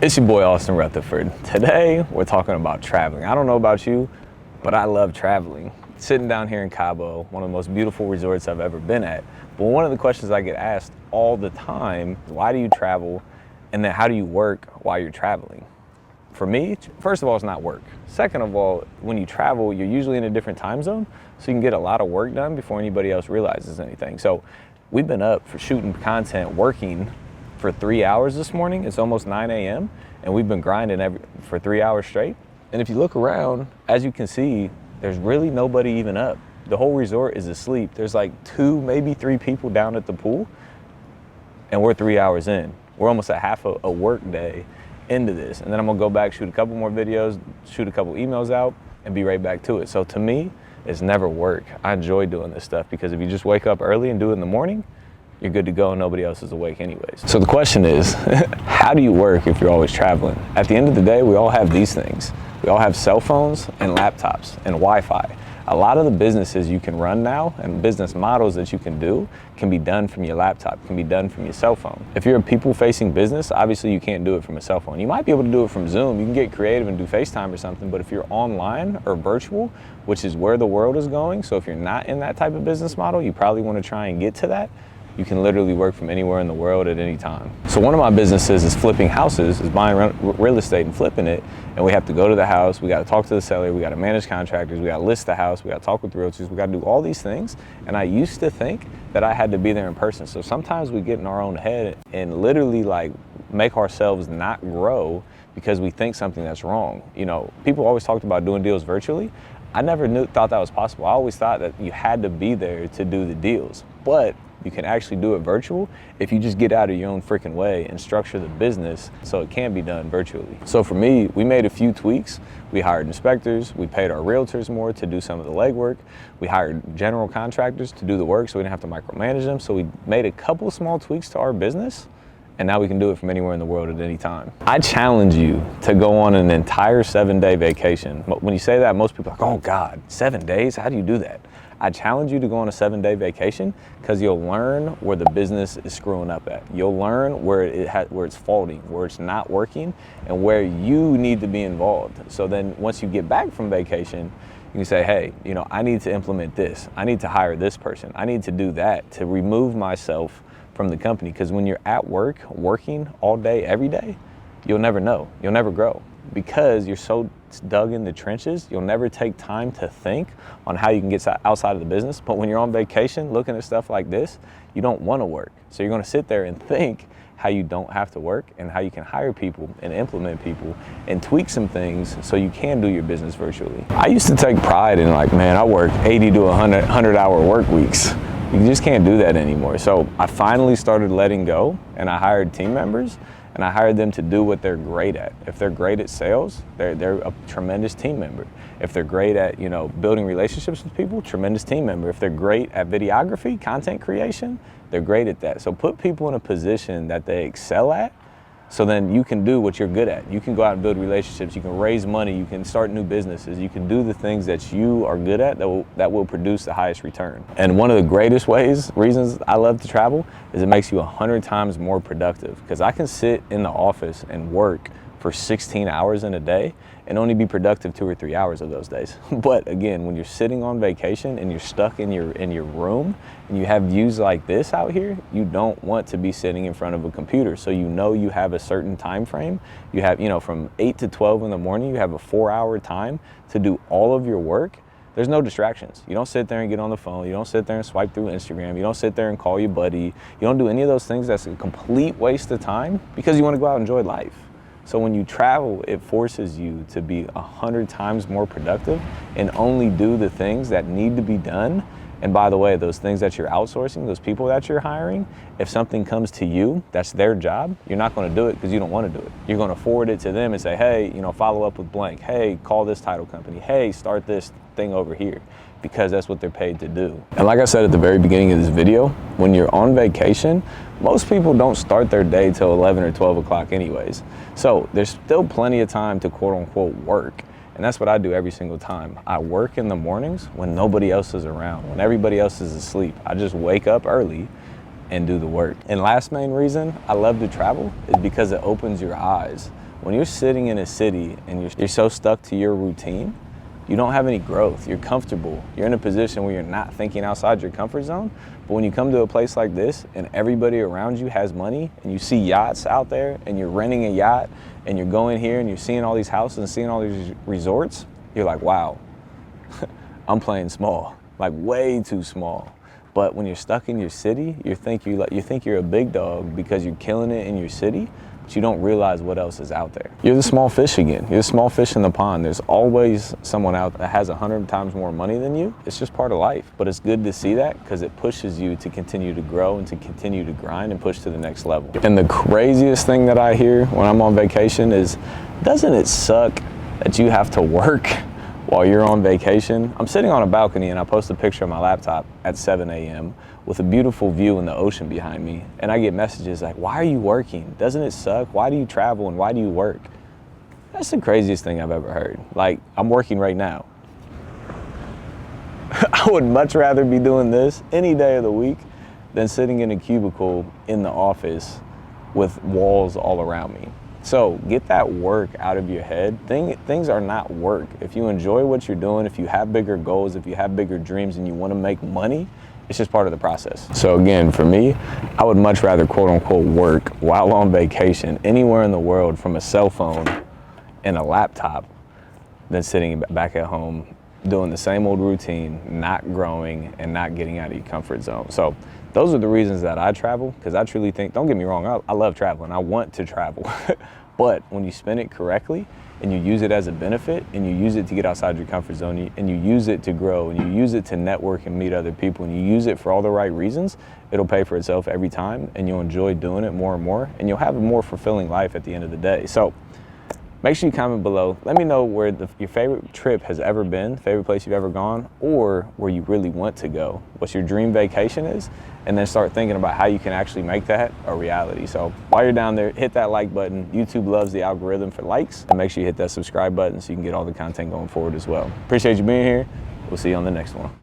It's your boy Austin Rutherford. Today we're talking about traveling. I don't know about you, but I love traveling. Sitting down here in Cabo, one of the most beautiful resorts I've ever been at. But one of the questions I get asked all the time is, why do you travel? And then how do you work while you're traveling? For me, first of all, it's not work. Second of all, when you travel, you're usually in a different time zone, so you can get a lot of work done before anybody else realizes anything. So we've been up for shooting content, working for 3 hours this morning. It's almost 9 a.m. and we've been grinding for 3 hours straight. And if you look around, as you can see, there's really nobody even up. The whole resort is asleep. There's like 2, maybe 3 people down at the pool, and we're 3 hours in. We're almost a half a work day into this. And then I'm gonna go back, shoot a couple more videos, shoot a couple emails out, and be right back to it. So to me, it's never work. I enjoy doing this stuff because if you just wake up early and do it in the morning, you're good to go and nobody else is awake anyways. So the question is, how do you work if you're always traveling? At the end of the day, we all have these things. We all have cell phones and laptops and Wi-Fi. A lot of the businesses you can run now and business models that you can do can be done from your laptop, can be done from your cell phone. If you're a people-facing business, obviously you can't do it from a cell phone. You might be able to do it from Zoom. You can get creative and do FaceTime or something, but if you're online or virtual, which is where the world is going, so if you're not in that type of business model, you probably want to try and get to that. You can literally work from anywhere in the world at any time. So one of my businesses is flipping houses, is buying real estate and flipping it. And we have to go to the house, we gotta talk to the seller, we gotta manage contractors, we gotta list the house, we gotta talk with realtors, we gotta do all these things. And I used to think that I had to be there in person. So sometimes we get in our own head and literally like make ourselves not grow because we think something that's wrong. You know, people always talked about doing deals virtually. I never thought that was possible. I always thought that you had to be there to do the deals. But you can actually do it virtual if you just get out of your own freaking way and structure the business so it can be done virtually. So for me, we made a few tweaks. We hired inspectors, we paid our realtors more to do some of the legwork. We hired general contractors to do the work so we didn't have to micromanage them. So we made a couple small tweaks to our business, and now we can do it from anywhere in the world at any time. I challenge you to go on an entire 7-day vacation. When you say that, most people are like, oh God, 7 days? How do you do that? I challenge you to go on a 7-day vacation because you'll learn where the business is screwing up at. You'll learn where it's faulting, where it's not working, and where you need to be involved. So then once you get back from vacation, you can say, hey, you know, I need to implement this. I need to hire this person. I need to do that to remove myself from the company. Because when you're at work, working all day, every day, you'll never know. You'll never grow because you're so dug in the trenches. You'll never take time to think on how you can get outside of the business. But when you're on vacation looking at stuff like this, you don't want to work. So you're going to sit there and think how you don't have to work and how you can hire people and implement people and tweak some things so you can do your business virtually. I used to take pride in like, man, I work 80 to 100 hour work weeks. You just can't do that anymore. So I finally started letting go and I hired team members. And I hired them to do what they're great at. If they're great at sales, they're a tremendous team member. If they're great at, you know, building relationships with people, tremendous team member. If they're great at videography, content creation, they're great at that. So put people in a position that they excel at, so then you can do what you're good at. You can go out and build relationships, you can raise money, you can start new businesses, you can do the things that you are good at that will produce the highest return. And one of the greatest reasons I love to travel is it makes you 100 times more productive. Because I can sit in the office and work for 16 hours in a day and only be productive 2 or 3 hours of those days. But again, when you're sitting on vacation and you're stuck in your room and you have views like this out here, you don't want to be sitting in front of a computer. So you know you have a certain time frame. You have, you know, from 8 to 12 in the morning, you have a 4-hour time to do all of your work. There's no distractions. You don't sit there and get on the phone. You don't sit there and swipe through Instagram. You don't sit there and call your buddy. You don't do any of those things. That's a complete waste of time because you want to go out and enjoy life. So when you travel, it forces you to be 100 times more productive and only do the things that need to be done. And by the way, those things that you're outsourcing, those people that you're hiring, if something comes to you, that's their job, you're not going to do it because you don't want to do it. You're going to forward it to them and say, hey, you know, follow up with blank. Hey, call this title company. Hey, start this thing over here, because that's what they're paid to do. And like I said at the very beginning of this video, when you're on vacation, most people don't start their day till 11 or 12 o'clock anyways. So there's still plenty of time to quote unquote work. And that's what I do every single time. I work in the mornings when nobody else is around, when everybody else is asleep. I just wake up early and do the work. And last main reason I love to travel is because it opens your eyes. When you're sitting in a city and you're so stuck to your routine, you don't have any growth. You're comfortable. You're in a position where you're not thinking outside your comfort zone. But when you come to a place like this and everybody around you has money and you see yachts out there and you're renting a yacht and you're going here and you're seeing all these houses and seeing all these resorts, you're like, wow, I'm playing small, like way too small. But when you're stuck in your city, you think you're a big dog because you're killing it in your city, but you don't realize what else is out there. You're the small fish again. You're the small fish in the pond. There's always someone out that has 100 times more money than you. It's just part of life. But it's good to see that because it pushes you to continue to grow and to continue to grind and push to the next level. And the craziest thing that I hear when I'm on vacation is, doesn't it suck that you have to work while you're on vacation? I'm sitting on a balcony and I post a picture of my laptop at 7 a.m. with a beautiful view in the ocean behind me. And I get messages like, why are you working? Doesn't it suck? Why do you travel and why do you work? That's the craziest thing I've ever heard. Like, I'm working right now. I would much rather be doing this any day of the week than sitting in a cubicle in the office with walls all around me. So get that work out of your head. Things are not work. If you enjoy what you're doing, if you have bigger goals, if you have bigger dreams and you want to make money, it's just part of the process. So again, for me, I would much rather quote unquote work while on vacation anywhere in the world from a cell phone and a laptop than sitting back at home doing the same old routine, not growing and not getting out of your comfort zone. So those are the reasons that I travel, because I truly think, don't get me wrong, I love traveling. I want to travel. But when you spend it correctly and you use it as a benefit and you use it to get outside your comfort zone and you use it to grow and you use it to network and meet other people and you use it for all the right reasons, it'll pay for itself every time and you'll enjoy doing it more and more and you'll have a more fulfilling life at the end of the day. So make sure you comment below. Let me know where your favorite trip has ever been, favorite place you've ever gone, or where you really want to go, what your dream vacation is, and then start thinking about how you can actually make that a reality. So while you're down there, hit that like button. YouTube loves the algorithm for likes. And make sure you hit that subscribe button so you can get all the content going forward as well. Appreciate you being here. We'll see you on the next one.